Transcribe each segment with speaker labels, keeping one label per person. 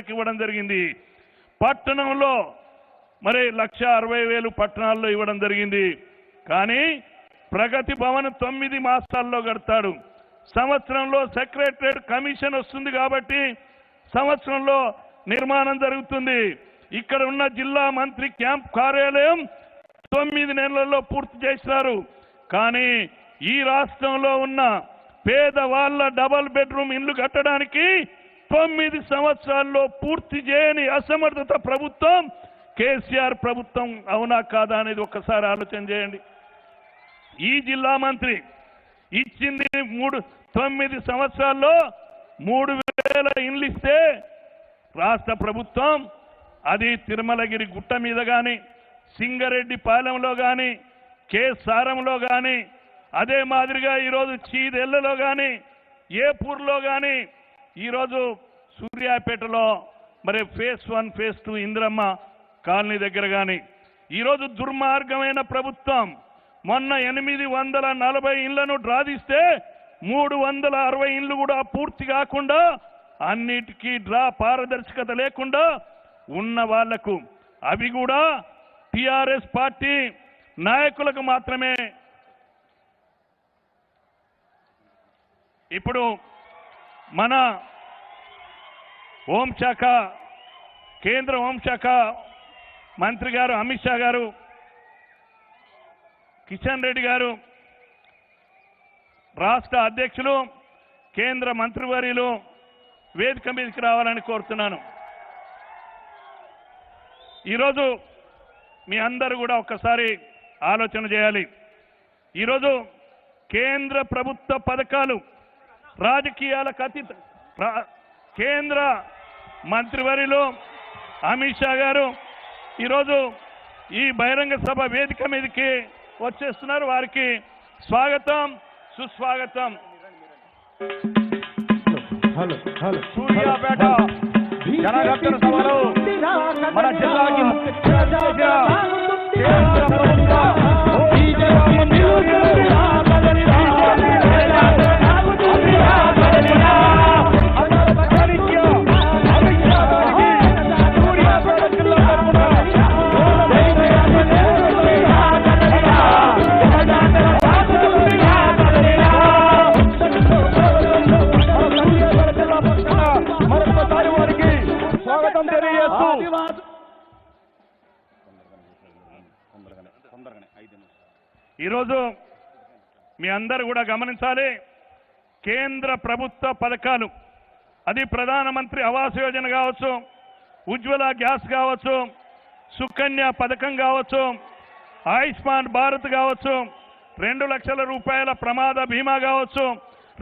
Speaker 1: ఇవ్వడం జరిగింది. పట్టణంలో మరి 1,60,000 పట్టణాల్లో ఇవ్వడం జరిగింది. కానీ ప్రగతి భవన్ 9 మాసాల్లో కడతాడు. సంవత్సరంలో సెక్రటరేట్ కమిషన్ వస్తుంది కాబట్టి సంవత్సరంలో నిర్మాణం జరుగుతుంది. ఇక్కడ ఉన్న జిల్లా మంత్రి క్యాంప్ కార్యాలయం 9 నెలల్లో పూర్తి చేశారు. కానీ ఈ రాష్ట్రంలో ఉన్న పేదవాళ్ల డబుల్ బెడ్రూమ్ ఇల్లు కట్టడానికి 9 సంవత్సరాల్లో పూర్తి చేయని అసమర్థత ప్రభుత్వం కేసీఆర్ ప్రభుత్వం. అవునా కాదా అనేది ఒక్కసారి ఆలోచన చేయండి. ఈ జిల్లా మంత్రి ఇచ్చింది 9 సంవత్సరాల్లో 3,000 ఇండ్లు ఇస్తే రాష్ట్ర ప్రభుత్వం అది తిరుమలగిరి గుట్ట మీద కానీ, సింగరెడ్డి పాలెంలో కానీ, కేసారంలో కానీ, అదే మాదిరిగా ఈరోజు చీదెళ్లలో కానీ, ఏపూర్లో కానీ, ఈరోజు సూర్యాపేటలో మరి ఫేజ్ 1 ఫేజ్ 2 ఇంద్రమ్మ కాలనీ దగ్గర కానీ, ఈరోజు దుర్మార్గమైన ప్రభుత్వం మొన్న 840 ఇళ్లను డ్రాదిస్తే 360 ఇళ్లు కూడా పూర్తి కాకుండా అన్నిటికీ డ్రా పారదర్శకత లేకుండా ఉన్న వాళ్లకు అవి కూడా టిఆర్ఎస్ పార్టీ నాయకులకు మాత్రమే. ఇప్పుడు మన హోంశాఖ కేంద్ర హోంశాఖ మంత్రి గారు అమిత్ షా గారు, కిషన్ రెడ్డి గారు, రాష్ట్ర అధ్యక్షులు, కేంద్ర మంత్రివర్యులు వేదిక మీదకి రావాలని కోరుతున్నాను. ఈరోజు మీ అందరూ కూడా ఒక్కసారి ఆలోచన చేయాలి. ఈరోజు కేంద్ర ప్రభుత్వ పథకాలు రాజకీయాలకు అతీత కేంద్ర మంత్రివర్యులు అమిత్ షా గారు ఈరోజు ఈ బహిరంగ సభ వేదిక మీదకి వచ్చేస్తున్నారు. వారికి స్వాగతం, సుస్వాగతం.
Speaker 2: సూర్యాపేట జనగట్టన సభలో మన జిల్లాకి
Speaker 1: ఈరోజు మీ అందరూ కూడా గమనించాలి. కేంద్ర ప్రభుత్వ పథకాలు, అది ప్రధానమంత్రి ఆవాస్ యోజన కావచ్చు, ఉజ్వల గ్యాస్ కావచ్చు, సుకన్య పథకం కావచ్చు, ఆయుష్మాన్ భారత్ కావచ్చు, 2 లక్షల రూపాయల ప్రమాద బీమా కావచ్చు,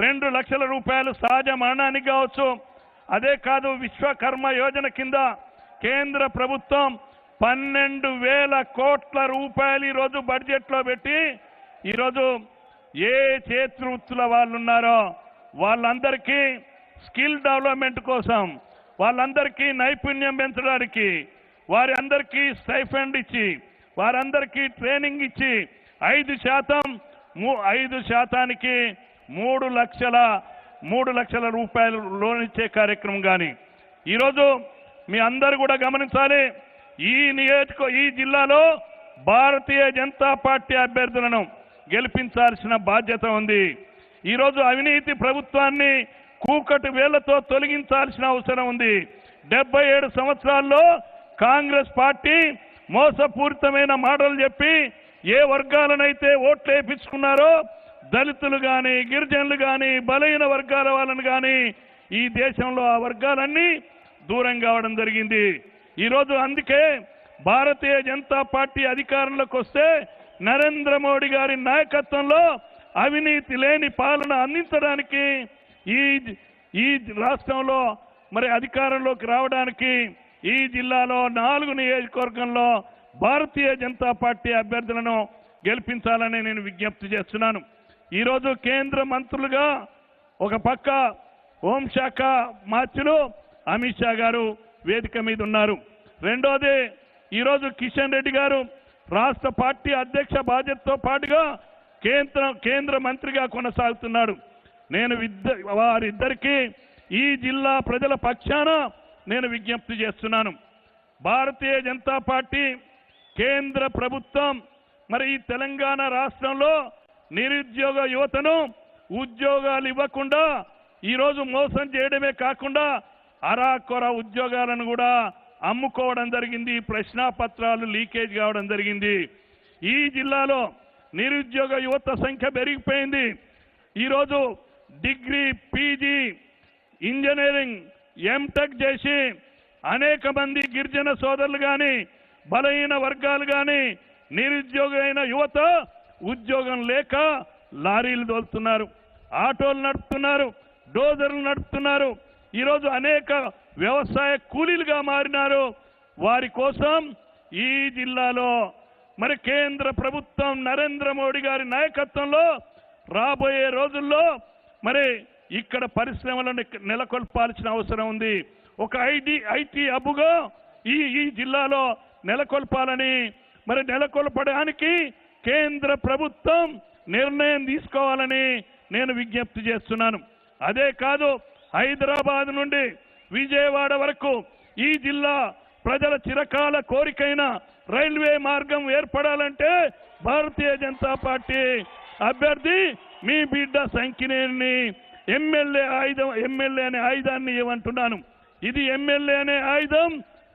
Speaker 1: 2 లక్షల రూపాయలు సహజ మరణానికి కావచ్చు, అదే కాదు విశ్వకర్మ యోజన కింద కేంద్ర ప్రభుత్వం 12,000 కోట్ల రూపాయలు ఈరోజు బడ్జెట్లో పెట్టి ఈరోజు ఏ చేతి వృత్తుల వాళ్ళు ఉన్నారో వాళ్ళందరికీ స్కిల్ డెవలప్మెంట్ కోసం, వాళ్ళందరికీ నైపుణ్యం పెంచడానికి, వారి అందరికీ స్టైఫండ్ ఇచ్చి, వారందరికీ ట్రైనింగ్ ఇచ్చి 5% 3 లక్షల రూపాయలు లోన్ ఇచ్చే కార్యక్రమం. కానీ ఈరోజు మీ అందరూ కూడా గమనించాలి. ఈ జిల్లాలో భారతీయ జనతా పార్టీ అభ్యర్థులను గెలిపించాల్సిన బాధ్యత ఉంది. ఈరోజు అవినీతి ప్రభుత్వాన్ని కూకటి వేళ్లతో తొలగించాల్సిన అవసరం ఉంది. 77 సంవత్సరాల్లో కాంగ్రెస్ పార్టీ మోసపూరితమైన మాటలు చెప్పి ఏ వర్గాలనైతే ఓట్లు వేయించుకున్నారో దళితులు కానీ, గిరిజనులు కానీ, బలహీన వర్గాల వాళ్ళని కానీ ఈ దేశంలో ఆ వర్గాలన్నీ దూరం కావడం జరిగింది. ఈరోజు అందుకే భారతీయ జనతా పార్టీ అధికారంలోకి వస్తే నరేంద్ర మోడీ గారి నాయకత్వంలో అవినీతి లేని పాలన అందించడానికి ఈ రాష్ట్రంలో మరి అధికారంలోకి రావడానికి ఈ జిల్లాలో 4 నియోజకవర్గంలో భారతీయ జనతా పార్టీ అభ్యర్థులను గెలిపించాలని నేను విజ్ఞప్తి చేస్తున్నాను. ఈరోజు కేంద్ర మంత్రులుగా ఒక పక్క హోంశాఖ మార్చులు అమిత్ షా గారు వేదిక మీద ఉన్నారు. రెండోది ఈరోజు కిషన్ రెడ్డి గారు రాష్ట్ర పార్టీ అధ్యక్ష బాధ్యతతో పాటుగా కేంద్ర మంత్రిగా కొనసాగుతున్నాడు. నేను వారిద్దరికీ ఈ జిల్లా ప్రజల పక్షాన నేను విజ్ఞప్తి చేస్తున్నాను. భారతీయ జనతా పార్టీ కేంద్ర ప్రభుత్వం మరి ఈ తెలంగాణ రాష్ట్రంలో నిరుద్యోగ యువతను ఉద్యోగాలు ఇవ్వకుండా ఈరోజు మోసం చేయడమే కాకుండా అరాకొర ఉద్యోగాలను కూడా అమ్ముకోవడం జరిగింది. ప్రశ్నాపత్రాలు లీకేజ్ కావడం జరిగింది. ఈ జిల్లాలో నిరుద్యోగ యువత సంఖ్య పెరిగిపోయింది. ఈరోజు డిగ్రీ, పీజీ, ఇంజనీరింగ్, ఎంటెక్ చేసి అనేక మంది గిరిజన సోదరులు కానీ బలహీన వర్గాలు కానీ నిరుద్యోగమైన యువత ఉద్యోగం లేక లారీలు తోలుతున్నారు, ఆటోలు నడుపుతున్నారు, డోజర్లు నడుపుతున్నారు. ఈరోజు అనేక వ్యవసాయ కూలీలుగా మారినారు. వారి కోసం ఈ జిల్లాలో మరి కేంద్ర ప్రభుత్వం నరేంద్ర మోడీ గారి నాయకత్వంలో రాబోయే రోజుల్లో మరి ఇక్కడ పరిశ్రమలను నెలకొల్పాల్సిన అవసరం ఉంది. ఒక ఐటీ హబ్గా ఈ జిల్లాలో నెలకొల్పాలని మరి నెలకొల్పడానికి కేంద్ర ప్రభుత్వం నిర్ణయం తీసుకోవాలని నేను విజ్ఞప్తి చేస్తున్నాను. అదే కాదు, హైదరాబాద్ నుండి విజయవాడ వరకు ఈ జిల్లా ప్రజల చిరకాల కోరికైన రైల్వే మార్గం ఏర్పడాలంటే భారతీయ జనతా పార్టీ అభ్యర్థి మీ బిడ్డ సంకినేని ఎమ్మెల్యే అనే ఆయుధాన్ని ఇవ్వమంటున్నాను. ఇది ఎమ్మెల్యే అనే ఆయుధం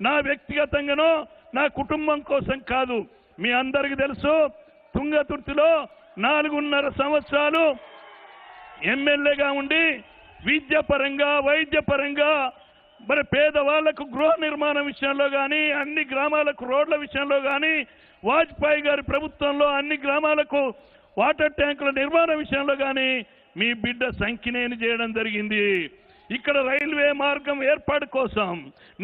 Speaker 1: నా వ్యక్తిగతంగానో నా కుటుంబం కోసం కాదు. మీ అందరికీ తెలుసు, తుంగతుర్తిలో 4.5 సంవత్సరాలు ఎమ్మెల్యేగా ఉండి విద్యాపరంగా, వైద్యపరంగా మరి పేదవాళ్లకు గృహ నిర్మాణం విషయంలో కానీ, అన్ని గ్రామాలకు రోడ్ల విషయంలో కానీ, వాజ్పేయి గారి ప్రభుత్వంలో అన్ని గ్రామాలకు వాటర్ ట్యాంకుల నిర్మాణ విషయంలో కానీ మీ బిడ్డ సంకినేని చేయడం జరిగింది. ఇక్కడ రైల్వే మార్గం ఏర్పాటు కోసం,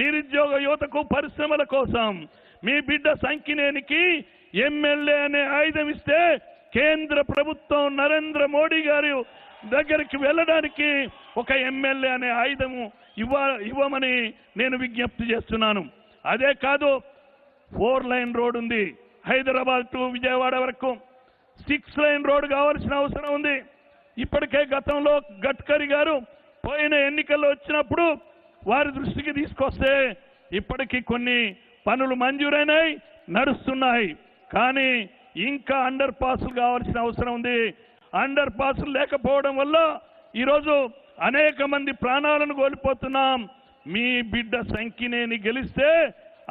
Speaker 1: నిరుద్యోగ యువతకు పరిశ్రమల కోసం మీ బిడ్డ సంకినేనికి ఎమ్మెల్యే అనే ఆయుధం ఇస్తే కేంద్ర ప్రభుత్వం నరేంద్ర మోడీ గారి దగ్గరికి వెళ్ళడానికి ఒక ఎమ్మెల్యే అనే ఆయుధము ఇవ్వమని నేను విజ్ఞప్తి చేస్తున్నాను. అదే కాదు, 4 లైన్ రోడ్ ఉంది హైదరాబాద్ టు విజయవాడ వరకు. 6 లైన్ రోడ్ కావాల్సిన అవసరం ఉంది. ఇప్పటికే గతంలో గడ్కరీ గారు పోయిన ఎన్నికల్లో వచ్చినప్పుడు వారి దృష్టికి తీసుకొస్తే ఇప్పటికీ కొన్ని పనులు మంజూరైనాయి, నడుస్తున్నాయి. కానీ ఇంకా అండర్ పాసులు కావాల్సిన అవసరం ఉంది. అండర్ పాసులు లేకపోవడం వల్ల ఈరోజు అనేక మంది ప్రాణాలను కోల్పోతున్నాం. మీ బిడ్డ సంకినేని గెలిస్తే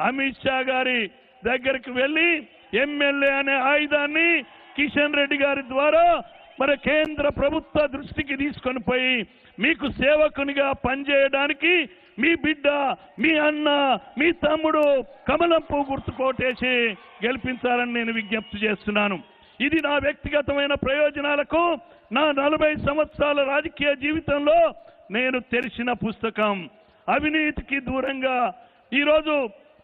Speaker 1: అమిత్ షా గారి దగ్గరికి వెళ్ళి ఎమ్మెల్యే అనే ఆయుధాన్ని కిషన్ రెడ్డి గారి ద్వారా మరి కేంద్ర ప్రభుత్వ దృష్టికి తీసుకొని పోయి మీకు సేవకునిగా పనిచేయడానికి మీ బిడ్డ, మీ అన్న, మీ తమ్ముడు కమలం పువ్వు గుర్తు కోటేసి గెలిపించాలని నేను విజ్ఞప్తి చేస్తున్నాను. ఇది నా వ్యక్తిగతమైన ప్రయోజనాలకు నా 40 సంవత్సరాల రాజకీయ జీవితంలో నేను తెరిచిన పుస్తకం. అవినీతికి దూరంగా ఈరోజు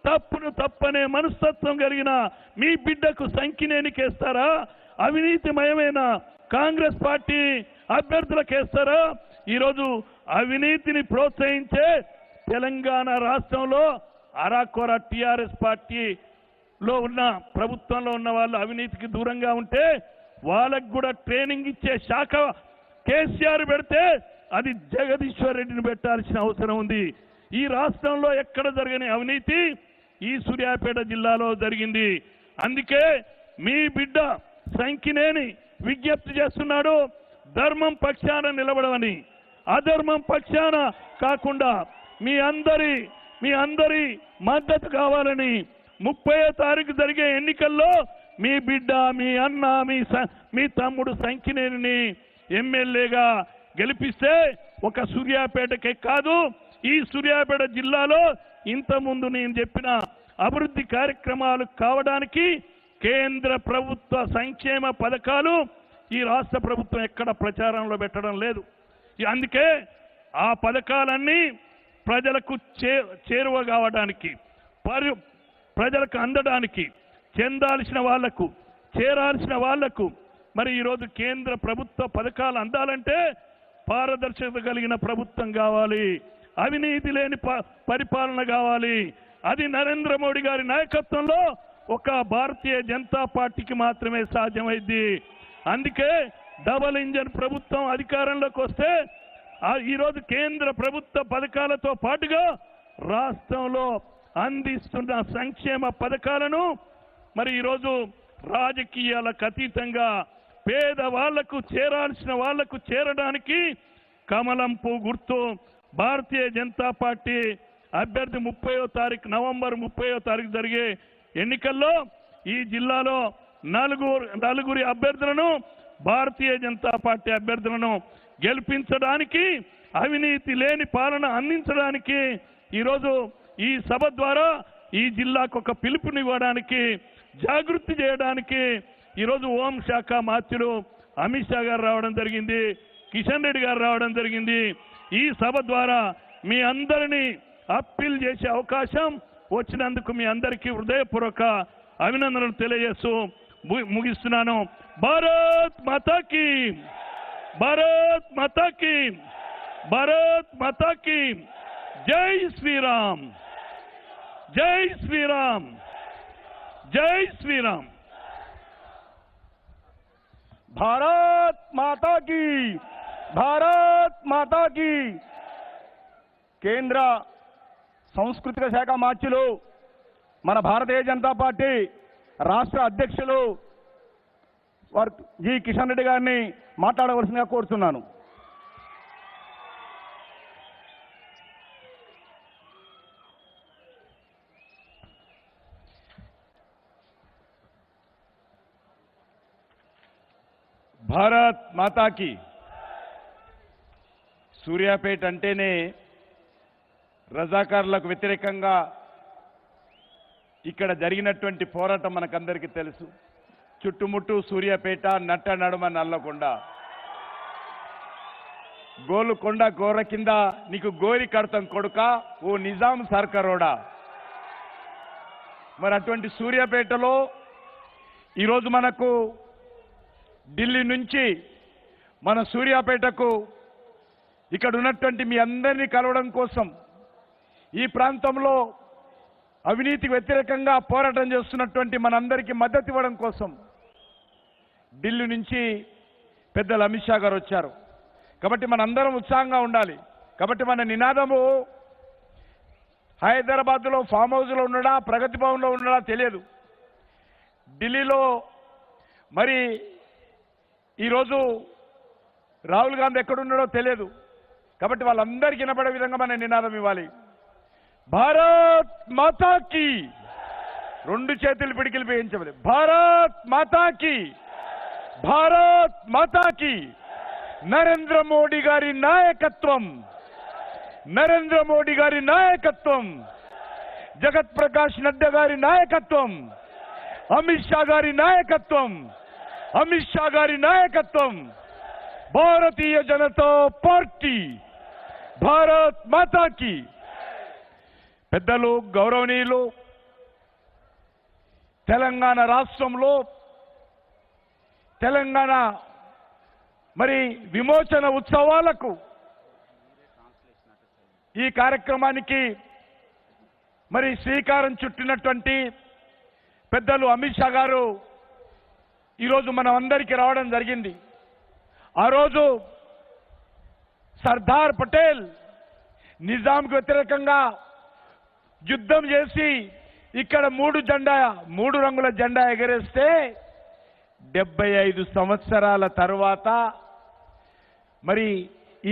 Speaker 1: తప్పును తప్పనే మనస్తత్వం కలిగిన మీ బిడ్డకు సంకినేనికేస్తారా? అవినీతిమయమైన కాంగ్రెస్ పార్టీ అభ్యర్థులకేస్తారా? ఈరోజు అవినీతిని ప్రోత్సహించే తెలంగాణ రాష్ట్రంలో అరాకొర టిఆర్ఎస్ పార్టీలో ఉన్న ప్రభుత్వంలో ఉన్న వాళ్ళు అవినీతికి దూరంగా ఉంటే వాళ్ళకు కూడా ట్రైనింగ్ ఇచ్చే శాఖ కేసీఆర్ పెడితే అది జగదీశ్వర్ రెడ్డిని పెట్టాల్సిన అవసరం ఉంది. ఈ రాష్ట్రంలో ఎక్కడ జరగని అవినీతి ఈ సూర్యాపేట జిల్లాలో జరిగింది. అందుకే మీ బిడ్డ సంకినేని విజ్ఞప్తి చేస్తున్నాడు, ధర్మం పక్షాన నిలబడమని. అధర్మం పక్షాన కాకుండా మీ అందరి మద్దతు కావాలని 30వ తారీఖు జరిగే ఎన్నికల్లో మీ బిడ్డ, మీ అన్న, మీ తమ్ముడు సంకినేనిని ఎమ్మెల్యేగా గెలిపిస్తే ఒక సూర్యాపేటకే కాదు, ఈ సూర్యాపేట జిల్లాలో ఇంతకుముందు నేను చెప్పిన అభివృద్ధి కార్యక్రమాలు కావడానికి కేంద్ర ప్రభుత్వ సంక్షేమ పథకాలు ఈ రాష్ట్ర ప్రభుత్వం ఎక్కడ ప్రచారంలో పెట్టడం లేదు. అందుకే ఆ పథకాలన్నీ ప్రజలకు చేరువ కావడానికి, ప్రజలకు అందడానికి, చెందాల్సిన వాళ్లకు, చేరాల్సిన వాళ్లకు మరి ఈరోజు కేంద్ర ప్రభుత్వ పథకాలు అందాలంటే పారదర్శకత కలిగిన ప్రభుత్వం కావాలి, అవినీతి లేని పరిపాలన కావాలి. అది నరేంద్ర మోడీ గారి నాయకత్వంలో ఒక భారతీయ జనతా పార్టీకి మాత్రమే సాధ్యమైంది. అందుకే డబుల్ ఇంజన్ ప్రభుత్వం అధికారంలోకి వస్తే ఈరోజు కేంద్ర ప్రభుత్వ పథకాలతో పాటుగా రాష్ట్రంలో అందిస్తున్న సంక్షేమ పథకాలను మరి ఈరోజు రాజకీయాలకు అతీతంగా పేదవాళ్లకు చేరాల్సిన వాళ్లకు చేరడానికి కమలం పువ్వు గుర్తు భారతీయ జనతా పార్టీ అభ్యర్థి నవంబర్ 30వ తారీఖు జరిగే ఎన్నికల్లో ఈ జిల్లాలో నలుగురి అభ్యర్థులను భారతీయ జనతా పార్టీ అభ్యర్థులను గెలిపించడానికి అవినీతి లేని పాలన అందించడానికి ఈరోజు ఈ సభ ద్వారా ఈ జిల్లాకు ఒక పిలుపునివ్వడానికి జాగృతి చేయడానికి ఈరోజు హోంశాఖ మంత్రులు అమిత్ షా గారు రావడం జరిగింది, కిషన్ రెడ్డి గారు రావడం జరిగింది. ఈ సభ ద్వారా మీ అందరినీ అప్పీల్ చేసే అవకాశం వచ్చినందుకు మీ అందరికీ హృదయపూర్వక అభినందనలు తెలియజేస్తూ ముగిస్తున్నాను. భారత్ మాతాకి, భారత్ మాతాకి, భారత్ మాతాకి. జై శ్రీరామ్, జై శ్రీరామ్, జై శ్రీరామ్.
Speaker 2: భారత్ మాతా కీ, భారత్ మాతా కీ. కేంద్ర సాంస్కృతిక శాఖ మంత్రులు మన భారతీయ జనతా పార్టీ రాష్ట్ర అధ్యక్షులు జి కిషన్ రెడ్డి గారిని మాట్లాడవలసిందిగా కోరుతున్నాను.
Speaker 3: భారత్ మాతాకి. సూర్యాపేట అంటేనే రజాకారులకు వ్యతిరేకంగా ఇక్కడ జరిగినటువంటి పోరాటం మనకందరికీ తెలుసు. చుట్టుముట్టు సూర్యాపేట, నట్ట నడుమ నల్లకొండ, గోలుకొండ గోర కింద నీకు గోరి కడతాం కొడుక ఓ నిజాం సర్కారోడా. మరి అటువంటి సూర్యాపేటలో ఈరోజు మనకు ఢిల్లీ నుంచి మన సూర్యాపేటకు ఇక్కడ ఉన్నటువంటి మీ అందరినీ కలవడం కోసం, ఈ ప్రాంతంలో అవినీతికి వ్యతిరేకంగా పోరాటం చేస్తున్నటువంటి మనందరికీ మద్దతు ఇవ్వడం కోసం ఢిల్లీ నుంచి పెద్దలు అమిత్ షా గారు వచ్చారు. కాబట్టి మనందరం ఉత్సాహంగా ఉండాలి. కాబట్టి మన నినాదము హైదరాబాద్లో ఫామ్ హౌస్లో ఉండడా, ప్రగతి భవన్లో ఉండడా తెలియదు. ఢిల్లీలో మరి ఈరోజు రాహుల్ గాంధీ ఎక్కడున్నాడో తెలియదు. కాబట్టి వాళ్ళందరికీ వినపడే విధంగా మన నినాదం ఇవ్వాలి. భారత్ మాతాకి. రెండు చేతులు పిడికిలు వేయించవాలి. భారత్ మాతాకి, భారత్ మాతాకి. నరేంద్ర మోడీ గారి నాయకత్వం, నరేంద్ర మోడీ గారి నాయకత్వం, జగత్ ప్రకాష్ నడ్డా గారి నాయకత్వం, అమిత్ షా గారి నాయకత్వం, అమిత్ షా గారి నాయకత్వం, భారతీయ జనతా పార్టీ. భారత్ మాతాకి. పెద్దలు, గౌరవనీయులు, తెలంగాణ రాష్ట్రంలో తెలంగాణ మరి విమోచన ఉత్సవాలకు ఈ కార్యక్రమానికి మరి శ్రీకారం చుట్టినటువంటి పెద్దలు అమిత్ షా గారు ఈరోజు మనం అందరికీ రావడం జరిగింది. ఆ రోజు సర్దార్ పటేల్ నిజాంకు వ్యతిరేకంగా యుద్ధం చేసి ఇక్కడ మూడు రంగుల జెండా ఎగరేస్తే 75 సంవత్సరాల తర్వాత మరి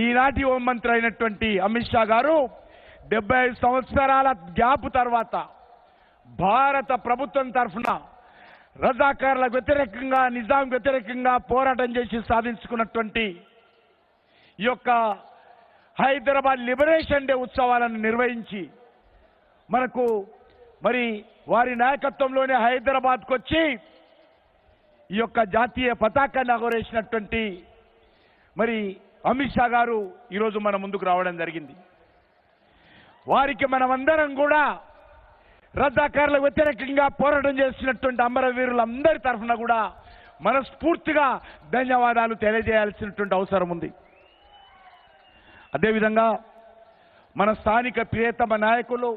Speaker 3: ఈనాటి హోంమంత్రి అయినటువంటి అమిత్ షా గారు 75 సంవత్సరాల గ్యాప్ తర్వాత భారత ప్రభుత్వం తరఫున రజాకార్లకు వ్యతిరేకంగా, నిజాం వ్యతిరేకంగా పోరాటం చేసి సాధించుకున్నటువంటి ఈ యొక్క హైదరాబాద్ లిబరేషన్ డే ఉత్సవాలను నిర్వహించి మనకు మరి వారి నాయకత్వంలోనే హైదరాబాద్కు వచ్చి ఈ యొక్క జాతీయ పతాకాన్ని ఎగరేసినటువంటి మరి అమిత్ షా గారు ఈరోజు మన ముందుకు రావడం జరిగింది. వారికి మనమందరం కూడా రజాకారులకు వ్యతిరేకంగా పోరాటం చేసినటువంటి అమరవీరులందరి తరఫున కూడా మనస్ఫూర్తిగా ధన్యవాదాలు తెలియజేయాల్సినటువంటి అవసరం ఉంది. అదేవిధంగా మన స్థానిక ప్రియతమ నాయకులు,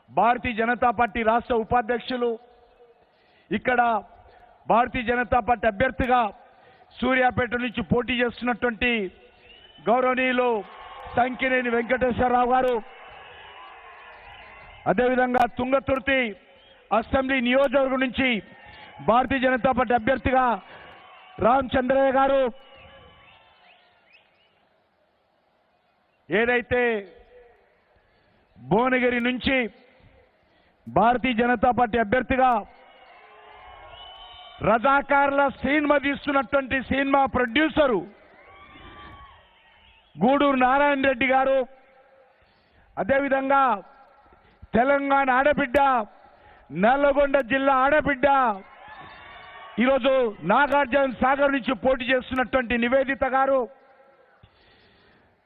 Speaker 3: భారతీయ జనతా పార్టీ రాష్ట్ర ఉపాధ్యక్షులు, ఇక్కడ భారతీయ జనతా పార్టీ అభ్యర్థిగా సూర్యాపేట నుంచి పోటీ చేస్తున్నటువంటి గౌరవనీయులు సంకినేని వెంకటేశ్వరరావు గారు, అదేవిధంగా తుంగతుర్తి అసెంబ్లీ నియోజకవర్గం నుంచి భారతీయ జనతా పార్టీ అభ్యర్థిగా రామచంద్రయ్య గారు, ఏదైతే భువనగిరి నుంచి భారతీయ జనతా పార్టీ అభ్యర్థిగా రజాకార్ల సినిమా తీస్తున్నటువంటి సినిమా ప్రొడ్యూసరు గూడూరు నారాయణ రెడ్డి గారు, అదేవిధంగా తెలంగాణ ఆడబిడ్డ, నల్లగొండ జిల్లా ఆడబిడ్డ, ఈరోజు నాగార్జున సాగర్ నుంచి పోటీ చేస్తున్నటువంటి నివేదిత గారు,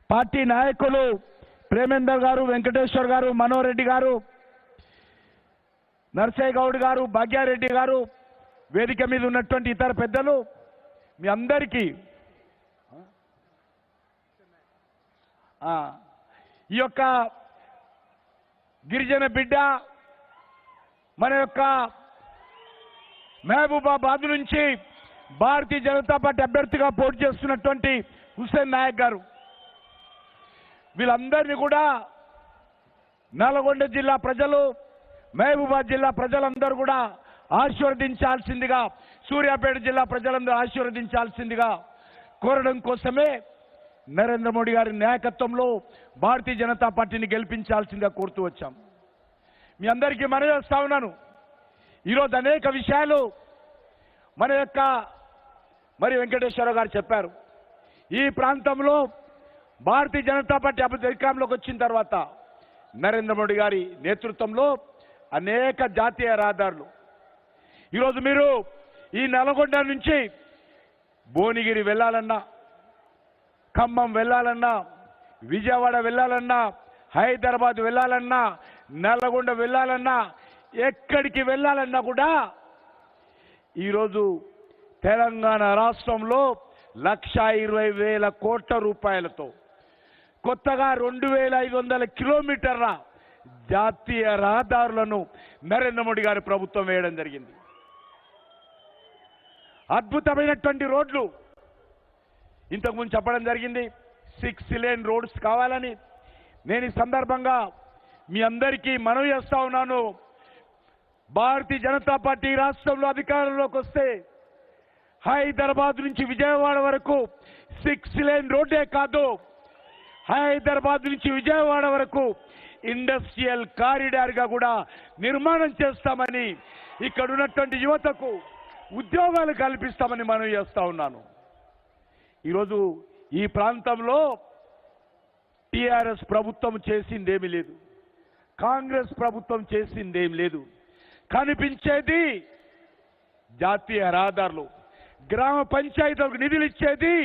Speaker 3: పార్టీ నాయకులు ప్రేమేందర్ గారు, వెంకటేశ్వర్ గారు, మనోహర్ రెడ్డి గారు, నర్సయ్య గౌడ్ గారు, భాగ్యారెడ్డి గారు, వేదిక మీద ఉన్నటువంటి ఇతర పెద్దలు, మీ అందరికీ ఈ యొక్క గిరిజన బిడ్డ, మన యొక్క మహబూబాబాద్ నుంచి భారతీయ జనతా పార్టీ అభ్యర్థిగా పోటీ చేస్తున్నటువంటి హుస్సేన్ నాయక్ గారు, వీళ్ళందరినీ కూడా నల్గొండ జిల్లా ప్రజలు, మహబూబాబాద్ జిల్లా ప్రజలందరూ కూడా ఆశీర్వదించాల్సిందిగా, సూర్యాపేట జిల్లా ప్రజలందరూ ఆశీర్వదించాల్సిందిగా కోరడం కోసమే నరేంద్ర మోడీ గారి నాయకత్వంలో భారతీయ జనతా పార్టీని గెలిపించాల్సిందిగా కోరుతూ వచ్చాం. మీ అందరికీ మనవి చేస్తా ఉన్నాను, ఈరోజు అనేక విషయాలు మన యొక్క వెంకటేశ్వరరావు గారు చెప్పారు. ఈ ప్రాంతంలో భారతీయ జనతా పార్టీ అధికారంలోకి వచ్చిన తర్వాత నరేంద్ర మోడీ గారి నేతృత్వంలో అనేక జాతీయ రహదారులు, ఈరోజు మీరు ఈ నల్గొండ నుంచి భువనగిరి వెళ్ళాలన్నా, ఖమ్మం వెళ్ళాలన్నా, విజయవాడ వెళ్ళాలన్నా, హైదరాబాద్ వెళ్ళాలన్నా, నల్గొండ వెళ్ళాలన్నా, ఎక్కడికి వెళ్ళాలన్నా కూడా ఈరోజు తెలంగాణ రాష్ట్రంలో 1,20,000 కోట్ల రూపాయలతో కొత్తగా 2,500 కిలోమీటర్ల జాతీయ రహదారులను నరేంద్ర మోడీ గారి ప్రభుత్వం వేయడం జరిగింది. అద్భుతమైనటువంటి రోడ్లు ఇంతకుముందు చెప్పడం జరిగింది, 6 లేన్ రోడ్స్ కావాలని. నేను ఈ సందర్భంగా మీ అందరికీ మనవి చేస్తా ఉన్నాను, భారతీయ జనతా పార్టీ రాష్ట్రంలో అధికారంలోకి వస్తే హైదరాబాద్ నుంచి విజయవాడ వరకు 6 లేన్ రోడ్డే కాదు, హైదరాబాద్ నుంచి విజయవాడ వరకు ఇండస్ట్రియల్ కారిడార్ గా కూడా నిర్మాణం చేస్తామని, ఇక్కడ ఉన్నటువంటి యువతకు ఉద్యోగాలు కల్పిస్తామని మనం చేస్తా ఉన్నాను. ఈరోజు ఈ ప్రాంతంలో టిఆర్ఎస్ ప్రభుత్వం చేసిందేమీ లేదు, కాంగ్రెస్ ప్రభుత్వం చేసిందేం లేదు. కనిపించేది జాతీయ రహదారులు, గ్రామ పంచాయతీలకు నిధులు ఇచ్చేది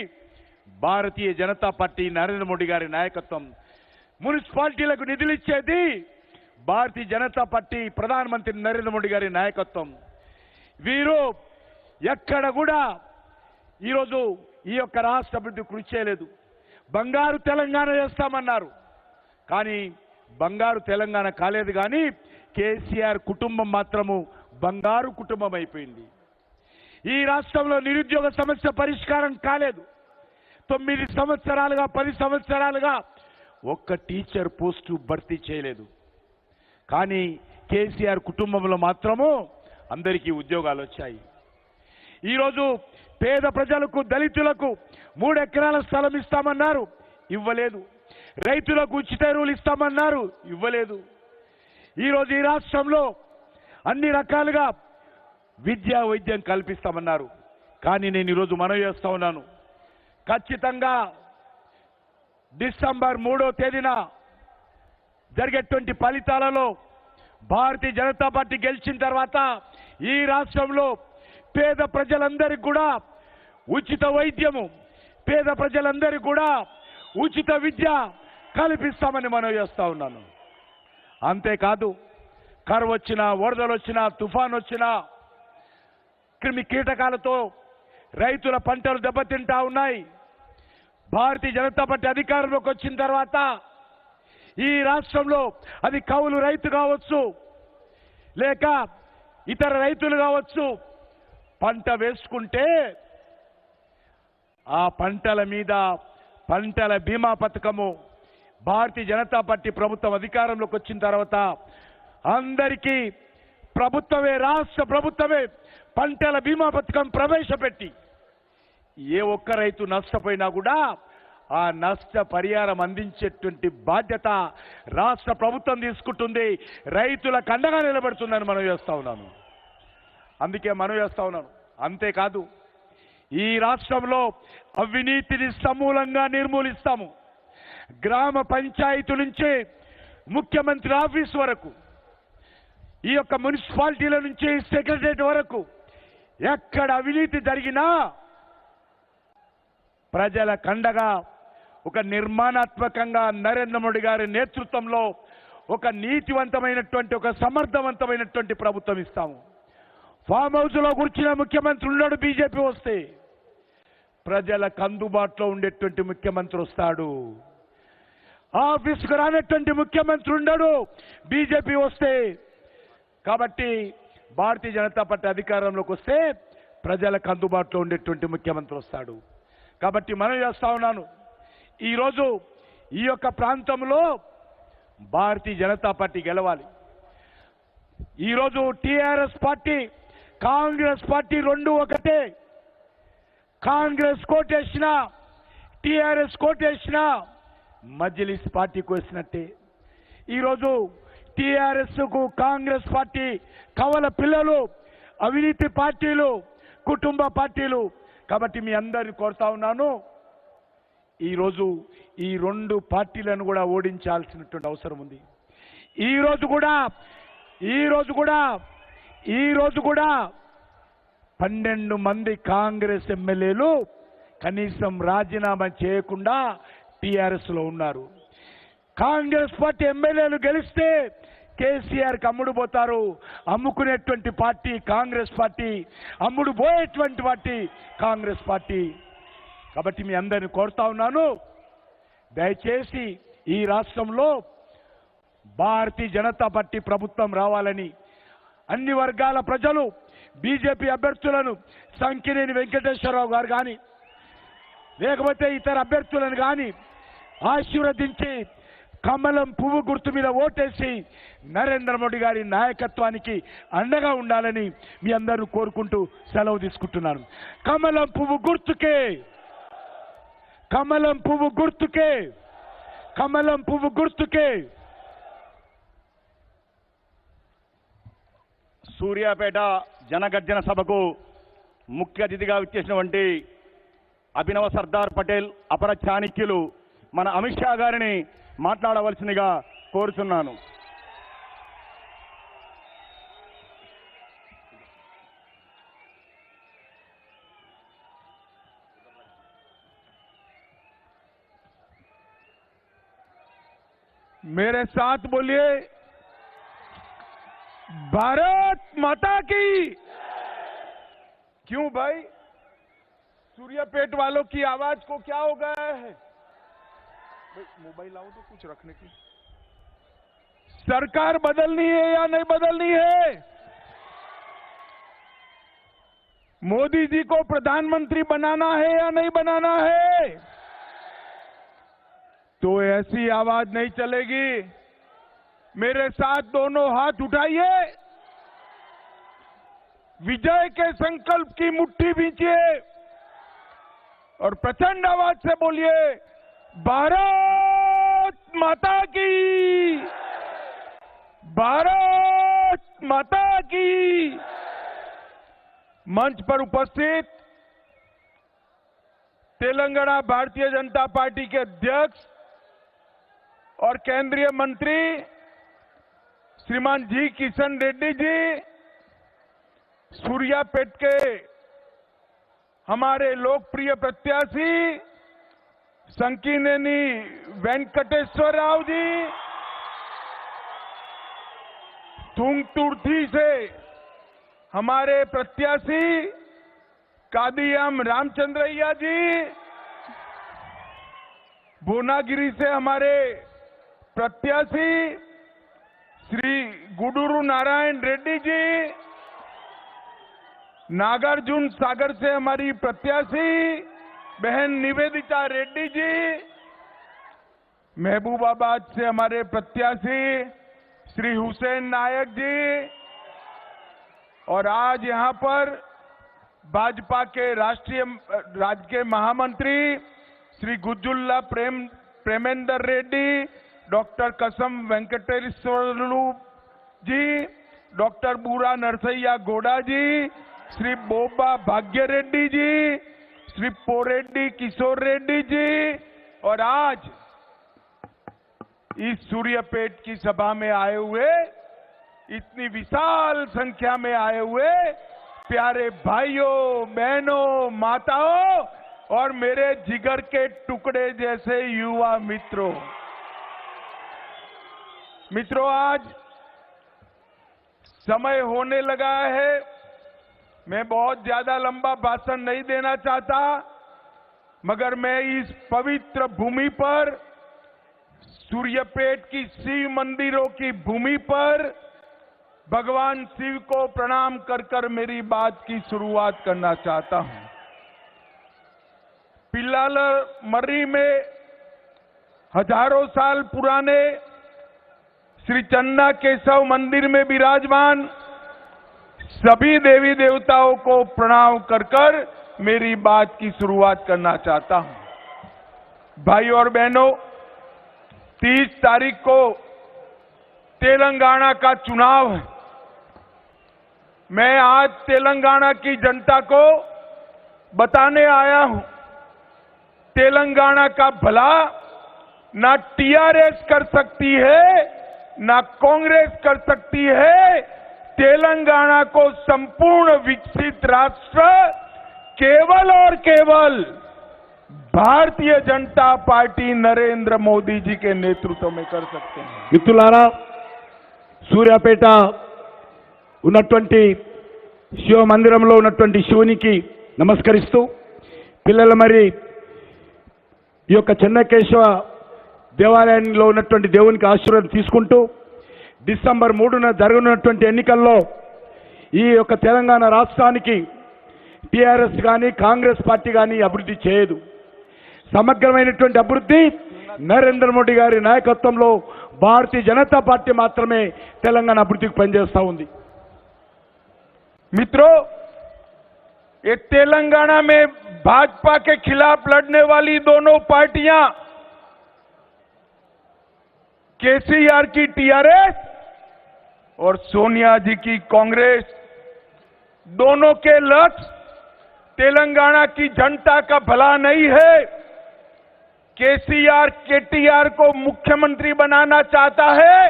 Speaker 3: భారతీయ జనతా పార్టీ నరేంద్ర మోడీ గారి నాయకత్వం, మున్సిపాలిటీలకు నిధులు ఇచ్చేది భారతీయ జనతా పార్టీ ప్రధానమంత్రి నరేంద్ర మోడీ గారి నాయకత్వం. వీరు ఎక్కడ కూడా ఈరోజు ఈ యొక్క రాష్ట్ర అభివృద్ధి కృషి చేయలేదు. బంగారు తెలంగాణ చేస్తామన్నారు, కానీ బంగారు తెలంగాణ కాలేదు. కానీ కేసీఆర్ కుటుంబం మాత్రము బంగారు కుటుంబం అయిపోయింది. ఈ రాష్ట్రంలో నిరుద్యోగ సమస్య పరిష్కారం కాలేదు. 9 సంవత్సరాలుగా 10 సంవత్సరాలుగా ఒక్క టీచర్ పోస్టు భర్తీ చేయలేదు. కానీ కేసీఆర్ కుటుంబంలో మాత్రము అందరికీ ఉద్యోగాలు వచ్చాయి. ఈరోజు పేద ప్రజలకు, దళితులకు 3 ఎకరాల స్థలం ఇస్తామన్నారు, ఇవ్వలేదు. రైతులకు ఉచిత ఎరువులు ఇస్తామన్నారు, ఇవ్వలేదు. ఈరోజు ఈ రాష్ట్రంలో అన్ని రకాలుగా విద్యా వైద్యం కల్పిస్తామన్నారు, కానీ నేను ఈరోజు మనవి చేస్తా ఉన్నాను, ఖచ్చితంగా డిసెంబర్ 3వ తేదీన జరిగేటువంటి ఫలితాలలో భారతీయ జనతా పార్టీ గెలిచిన తర్వాత ఈ రాష్ట్రంలో పేద ప్రజలందరికీ కూడా ఉచిత వైద్యము, పేద ప్రజలందరికీ కూడా ఉచిత విద్య కల్పిస్తామని మనవి చేస్తా ఉన్నాను. అంతేకాదు, కరువు వచ్చినా, వరదలు వచ్చినా, తుఫాన్ వచ్చినా, క్రిమి కీటకాలతో రైతుల పంటలు దెబ్బతింటా ఉన్నాయి. భారతీయ జనతా పార్టీ అధికారంలోకి వచ్చిన తర్వాత ఈ రాష్ట్రంలో అది కౌలు రైతు కావచ్చు, లేక ఇతర రైతులు కావచ్చు, పంట వేసుకుంటే ఆ పంటల మీద పంటల బీమా పథకము భారతీయ జనతా పార్టీ ప్రభుత్వం అధికారంలోకి వచ్చిన తర్వాత అందరికీ ప్రభుత్వమే, రాష్ట్ర ప్రభుత్వమే పంటల బీమా పథకం ప్రవేశపెట్టి ఏ ఒక్క రైతు నష్టపోయినా కూడా ఆ నష్ట పరిహారం అందించేటువంటి బాధ్యత రాష్ట్ర ప్రభుత్వం తీసుకుంటుంది. రైతులకు అండగా నిలబడుతుందని మనం చేస్తా ఉన్నాను. అందుకే మనం చేస్తా ఉన్నాను. అంతేకాదు, ఈ రాష్ట్రంలో అవినీతిని సమూలంగా నిర్మూలిస్తాము. గ్రామ పంచాయతీ నుంచి ముఖ్యమంత్రి ఆఫీస్ వరకు, ఈ యొక్క మున్సిపాలిటీల నుంచి సెక్రటరేట్ వరకు ఎక్కడ అవినీతి జరిగినా ప్రజల కండగా ఒక నిర్మాణాత్మకంగా నరేంద్ర మోడీ గారి నేతృత్వంలో ఒక నీతివంతమైనటువంటి, ఒక సమర్థవంతమైనటువంటి ప్రభుత్వం ఇస్తాము. ఫామ్ హౌస్ లో కూర్చున్న ముఖ్యమంత్రి ఉన్నాడు, బీజేపీ వస్తే ప్రజలకు అందుబాటులో ఉండేటువంటి ముఖ్యమంత్రి వస్తాడు. ఆఫీసుకు రానటువంటి ముఖ్యమంత్రి ఉండడు, బీజేపీ వస్తే. కాబట్టి భారతీయ జనతా పార్టీ అధికారంలోకి వస్తే ప్రజలకు అందుబాటులో ఉండేటువంటి ముఖ్యమంత్రి వస్తాడు. కాబట్టి మనం చేస్తా ఉన్నాను, ఈరోజు ఈ యొక్క ప్రాంతంలో భారతీయ జనతా పార్టీ గెలవాలి. ఈరోజు టీఆర్ఎస్ పార్టీ, కాంగ్రెస్ పార్టీ రెండు ఒకటే. కాంగ్రెస్ కోటేసిన, టీఆర్ఎస్ కోటేసిన మజ్లిస్ పార్టీకి వేసినట్టే. ఈరోజు టీఆర్ఎస్ కు కాంగ్రెస్ పార్టీ కవల పిల్లలు, అవినీతి పార్టీలు, కుటుంబ పార్టీలు. కాబట్టి మీ అందరిని కోరుతా ఉన్నాను, ఈరోజు ఈ రెండు పార్టీలను కూడా ఓడించాల్సినటువంటి అవసరం ఉంది. ఈరోజు కూడా 12 మంది కాంగ్రెస్ ఎమ్మెల్యేలు కనీసం రాజీనామా చేయకుండా టీఆర్ఎస్ లో ఉన్నారు. కాంగ్రెస్ పార్టీ ఎమ్మెల్యేలు గెలిస్తే కేసీఆర్కి అమ్ముడు పోతారు. అమ్ముకునేటువంటి పార్టీ కాంగ్రెస్ పార్టీ, అమ్ముడు పోయేటువంటి పార్టీ కాంగ్రెస్ పార్టీ. కాబట్టి మీ అందరిని కోరుతా ఉన్నాను, దయచేసి ఈ రాష్ట్రంలో భారతీయ జనతా పార్టీ ప్రభుత్వం రావాలని అన్ని వర్గాల ప్రజలు బీజేపీ అభ్యర్థులను సంకినేని వెంకటేశ్వరరావు గారు కానీ లేకపోతే ఇతర అభ్యర్థులను కానీ ఆశీర్వదించి కమలం పువ్వు గుర్తు మీద ఓటేసి నరేంద్ర మోడీ గారి నాయకత్వానికి అండగా ఉండాలని మీ అందరూ కోరుకుంటూ సెలవు తీసుకుంటున్నాను. కమలం పువ్వు గుర్తుకే, కమలం పువ్వు గుర్తుకే, కమలం పువ్వు గుర్తుకే.
Speaker 2: సూర్యాపేట జనగర్జన సభకు ముఖ్య అతిథిగా విచ్చేసినటువంటి అభినవ సర్దార్ పటేల్ అపర చాణక్యులు మన అమిత్ షా గారిని మాట్లాడవలసిందిగా కోరుతున్నాను.
Speaker 3: मेरे साथ बोलिए, भारत माता की। क्यों भाई, सूर्यापेट वालों की आवाज को क्या हो गया है? मोबाइल आओ तो कुछ रखने की। सरकार बदलनी है या नहीं बदलनी है? मोदी जी को प्रधानमंत्री बनाना है या नहीं बनाना है? तो ऐसी आवाज नहीं चलेगी। मेरे साथ दोनों हाथ उठाइए, विजय के संकल्प की मुट्ठी भींचिए और प्रचंड आवाज से बोलिए, भारत माता की, भारत माता की। मंच पर उपस्थित तेलंगाना भारतीय जनता पार्टी के अध्यक्ष और केंद्रीय मंत्री श्रीमान जी किशन रेड्डी जी, सूर्यापेट के हमारे लोकप्रिय प्रत्याशी संकीनेनी वेंकटेश्वर राव जी, तुंगतुर्ती से हमारे प्रत्याशी कादियाम रामचंद्रैया जी, भुवनागिरी से हमारे प्रत्याशी श्री गुडुरु नारायण रेड्डी जी, नागार्जुन सागर से हमारी प्रत्याशी बहन निवेदिता रेड्डी जी, महबूबाबाद से हमारे प्रत्याशी श्री हुसैन नायक जी, और आज यहां पर भाजपा के राज्य के महामंत्री श्री गुज्जुल्ला प्रेमेंदर रेड्डी, डॉक्टर कसम वेंकटेश्वरलू जी, डॉक्टर बूरा नरसैया गौड़ा जी, श्री बोबा भाग्य रेड्डी जी, श्री पोरेड्डी किशोर रेड्डी जी, और आज इस सूर्यपेट की सभा में आए हुए इतनी विशाल संख्या में आए हुए प्यारे भाइयों, बहनों, माताओं और मेरे जिगर के टुकड़े जैसे युवा मित्रों, आज समय होने लगा है। मैं बहुत ज्यादा लंबा भाषण नहीं देना चाहता, मगर मैं इस पवित्र भूमि पर, सूर्यपेट की शिव मंदिरों की भूमि पर भगवान शिव को प्रणाम कर कर मेरी बात की शुरुआत करना चाहता हूं। पिल्लाल मर्री में हजारों साल पुराने श्री चन्ना केशव मंदिर में विराजमान सभी देवी देवताओं को प्रणाम कर कर मेरी बात की शुरुआत करना चाहता हूं। भाइयों और बहनों, 30 तारीख को तेलंगाना का चुनाव है। मैं आज तेलंगाना की जनता को बताने आया हूं, तेलंगाना का भला ना टीआरएस कर सकती है, ना कांग्रेस कर सकती है। तेलंगाना को संपूर्ण विकसित राष्ट्र केवल और केवल भारतीय जनता पार्टी नरेंद्र मोदी जी के नेतृत्व में कर सकते हैं।
Speaker 2: మిత్రులారా, సూర్యాపేట ఉన్నటువంటి శివ మందిరంలో ఉన్నటువంటి శివునికి నమస్కరిస్తూ పిల్లల మరి ఈ యొక్క చెన్నకేశవ దేవాలయంలో ఉన్నటువంటి దేవునికి ఆశీర్వాదం తీసుకుంటూ డిసెంబర్ 3న జరగనున్నటువంటి ఎన్నికల్లో ఈ యొక్క తెలంగాణ రాష్ట్రానికి టీఆర్ఎస్ కానీ కాంగ్రెస్ పార్టీ కానీ అభివృద్ధి చేయదు. సమగ్రమైనటువంటి అభివృద్ధి నరేంద్ర మోడీ గారి నాయకత్వంలో భారతీయ జనతా పార్టీ మాత్రమే తెలంగాణ అభివృద్ధికి పనిచేస్తూ ఉంది.
Speaker 3: मित्रों, ये तेलंगाना में भाजपा के खिलाफ लड़ने वाली दोनों पार्टियां केसीआर की टीआरएस और सोनिया जी की कांग्रेस, दोनों के लक्ष्य तेलंगाना की जनता का भला नहीं है। केसीआर केटीआर को मुख्यमंत्री बनाना चाहता है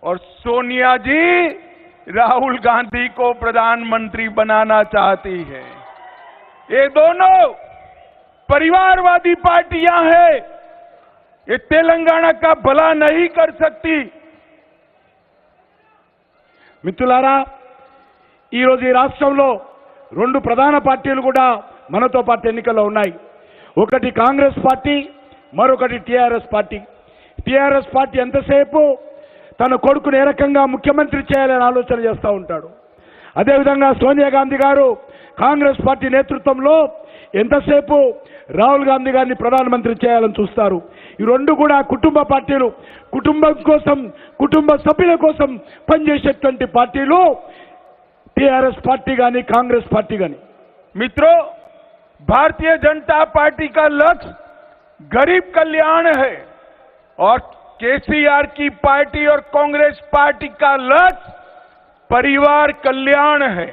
Speaker 3: और सोनिया जी राहुल गांधी को प्रधानमंत्री बनाना चाहती है। ये दोनों परिवारवादी पार्टियां हैं, ये तेलंगाना का भला नहीं कर सकती।
Speaker 2: మిత్రులారా, ఈరోజు ఈ రాష్ట్రంలో 2 ప్రధాన పార్టీలు కూడా మనతో పాటు ఎన్నికల్లో ఉన్నాయి. ఒకటి కాంగ్రెస్ పార్టీ, మరొకటి టీఆర్ఎస్ పార్టీ. టీఆర్ఎస్ పార్టీ ఎంతసేపు తన కొడుకును ఏ రకంగా ముఖ్యమంత్రి చేయాలని ఆలోచన చేస్తూ ఉంటాడు. అదేవిధంగా సోనియా గాంధీ గారు కాంగ్రెస్ పార్టీ నేతృత్వంలో ఎంతసేపు రాహుల్ గాంధీ గారిని ప్రధానమంత్రి చేయాలని చూస్తారు. ఈ 2 కూడా కుటుంబ పార్టీలు, కుటుంబం కోసం, కుటుంబ సభ్యుల కోసం పనిచేసేటువంటి పార్టీలు టీఆర్ఎస్ పార్టీ కానీ కాంగ్రెస్ పార్టీ కానీ.
Speaker 3: मित्रों, भारतीय जनता पार्टी का लक्ष्य गरीब कल्याण है और केसीआर की पार्टी और कांग्रेस पार्टी का लक्ष्य परिवार कल्याण है।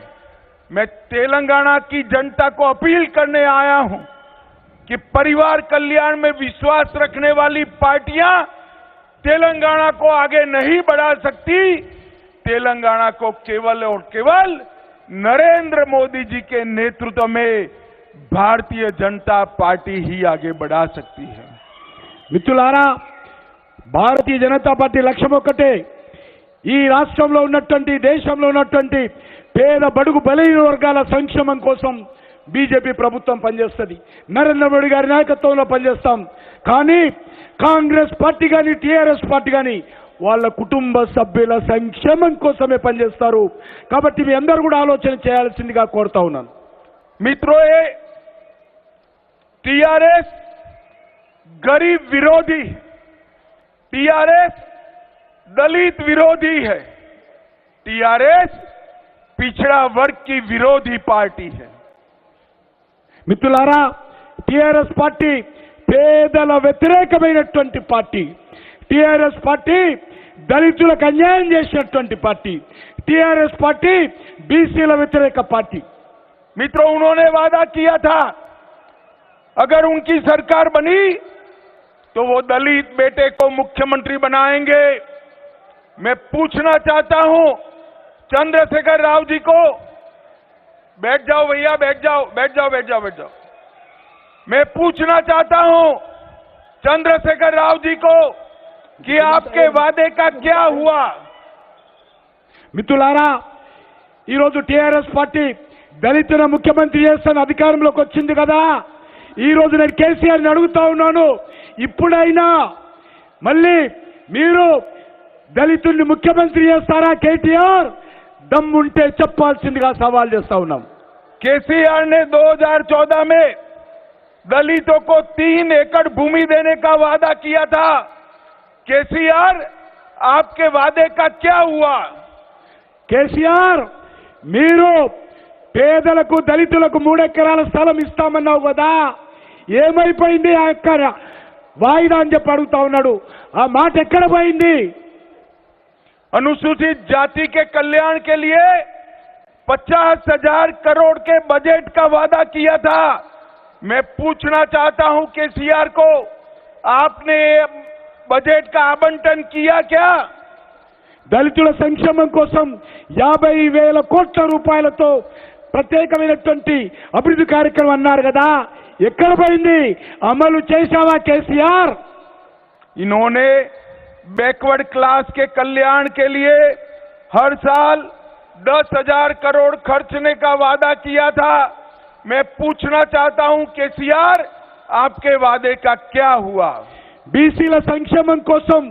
Speaker 3: मैं तेलंगाना की जनता को अपील करने आया हूं कि परिवार कल्याण में विश्वास रखने वाली पार्टियां तेलंगाना को आगे नहीं बढ़ा सकती। तेलंगाना को केवल और केवल नरेंद्र मोदी जी के नेतृत्व में भारतीय जनता पार्टी ही आगे बढ़ा सकती है।
Speaker 2: మిత్రులారా, భారతీయ జనతా పార్టీ లక్ష్యం ఒక్కటే, ఈ రాష్ట్రంలో ఉన్నటువంటి, దేశంలో ఉన్నటువంటి పేద బడుగు బలహీన వర్గాల సంక్షేమం కోసం బీజేపీ ప్రభుత్వం పనిచేస్తుంది. నరేంద్ర మోడీ గారి నాయకత్వంలో పనిచేస్తాం. కానీ కాంగ్రెస్ పార్టీ కానీ టీఆర్ఎస్ పార్టీ కానీ వాళ్ళ కుటుంబ సభ్యుల సంక్షేమం కోసమే పనిచేస్తారు. కాబట్టి మీ అందరూ కూడా ఆలోచన చేయాల్సిందిగా కోరుతా ఉన్నాను.
Speaker 3: मित्रों, ये टीआरएस गरीब विरोधी, टीआरएस दलित विरोधी है, टीआरएस पिछड़ा वर्ग की विरोधी पार्टी है।
Speaker 2: మిత్రులారా, టిఆర్ఎస్ పార్టీ పేదల వ్యతిరేకమైనటువంటి పార్టీ. టిఆర్ఎస్ పార్టీ దళితులకు అన్యాయం చేసినటువంటి పార్టీ. టిఆర్ఎస్ పార్టీ బీసీల వ్యతిరేక పార్టీ.
Speaker 3: मित्रों, उन्होंने वादा किया था अगर उनकी सरकार बनी तो वो दलित बेटे को मुख्यमंत्री बनाएंगे। मैं पूछना चाहता हूं चंद्रशेखर राव जी को, बैठ जाओ भैया, बैठ जाओ, बैठ जाओ, बैठ जाओ, बैठ जाओ। मैं पूछना चाहता हूं चंद्रशेखर राव जी को कि आपके वादे का क्या हुआ।
Speaker 2: మిత్రులారా, ఈరోజు టిఆర్ఎస్ పార్టీ దళితుల ముఖ్యమంత్రి చేస్తున్న అధికారంలోకి వచ్చింది కదా. ఈ రోజు నేను కేసీఆర్ని అడుగుతా ఉన్నాను, ఇప్పుడైనా మళ్ళీ మీరు దళితుల్ని ముఖ్యమంత్రి చేస్తారా? కేటీఆర్ దమ్ముంటే చెప్పాల్సిందిగా సవాల్ చేస్తా ఉన్నాం.
Speaker 3: केसीआर ने 2014 में दलितों को 3 एकड़ भूमि देने का वादा किया था। केसीआर, आपके वादे का क्या हुआ?
Speaker 2: కేసీఆర్, మీరు పేదలకు దళితులకు 3 ఎకరాల స్థలం ఇస్తామన్నావు కదా, ఏమైపోయింది ఆ ఎకర వాయిదా అని చెప్పి అడుగుతా ఉన్నాడు. ఆ మాట ఎక్కడ పోయింది?
Speaker 3: अनुसूचित जाति के कल्याण के लिए 50,000 करोड़ के बजट का वादा किया था। मैं पूछना चाहता हूं केसीआर को, आपने बजट का आवंटन किया क्या?
Speaker 2: దళితుల సంక్షేమం కోసం 50,000 కోట్ల రూపాయలతో ప్రత్యేకమైనటువంటి అభివృద్ధి కార్యక్రమం అన్నారు కదా, ఎక్కడ పోయింది? అమలు చేశావా కేసీఆర్?
Speaker 3: इन्होंने बैकवर्ड क्लास के कल्याण के लिए हर साल 10,000 करोड़ खर्चने का वादा किया था। मैं पूछना चाहता हूं केसीआर, आपके वादे का क्या हुआ?
Speaker 2: బీసీల సంక్షేమం కోసం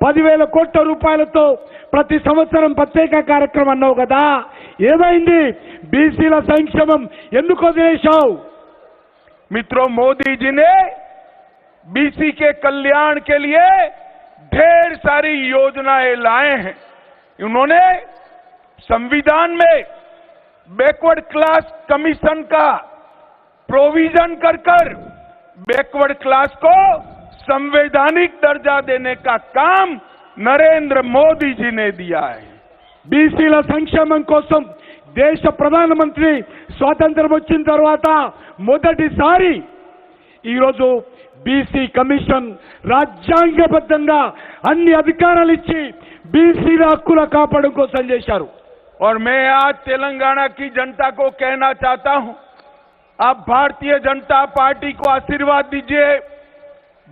Speaker 2: 10,000 కోట్ల రూపాయలతో ప్రతి సంవత్సరం ప్రత్యేక కార్యక్రమం అన్నావు కదా, ఏమైంది? బీసీల సంక్షేమం ఎందుకు వదిలేశావు?
Speaker 3: मित्रों, मोदी जी ने बीसी के कल्याण के लिए ढेर सारी योजनाएं लाए हैं। उन्होंने संविधान में बैकवर्ड क्लास कमीशन का प्रोविजन कर बैकवर्ड क्लास को संवैधानिक दर्जा देने का काम नरेंद्र मोदी जी ने दिया है।
Speaker 2: బీసీల సంక్షేమం కోసం దేశ ప్రధానమంత్రి స్వాతంత్రం వచ్చిన తర్వాత మొదటిసారి ఈరోజు బీసీ కమిషన్ రాజ్యాంగబద్ధంగా అన్ని అధికారాలు ఇచ్చి బీసీల హక్కుల కాపాడడం కోసం చేశారు.
Speaker 3: और मैं आज तेलंगाना की जनता को कहना चाहता हूं, आप भारतीय जनता पार्टी को आशीर्वाद दीजिए,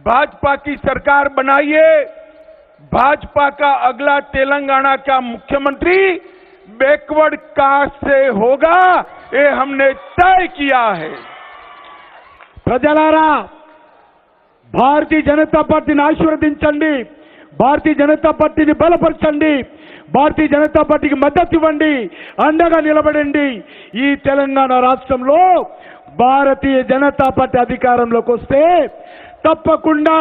Speaker 3: भाजपा की सरकार बनाइए। भाजपा का अगला तेलंगाना का मुख्यमंत्री बैकवर्ड कास्ट से होगा, ये हमने तय किया है।
Speaker 2: ప్రజలారా, భారతీయ జనతా పార్టీని ఆశీర్వదించండి, భారతీయ జనతా పార్టీని బలపరచండి, భారతీయ జనతా పార్టీకి మద్దతు ఇవ్వండి, అండగా నిలబడండి. ఈ తెలంగాణ రాష్ట్రంలో భారతీయ జనతా పార్టీ అధికారంలోకి వస్తే తప్పకుండా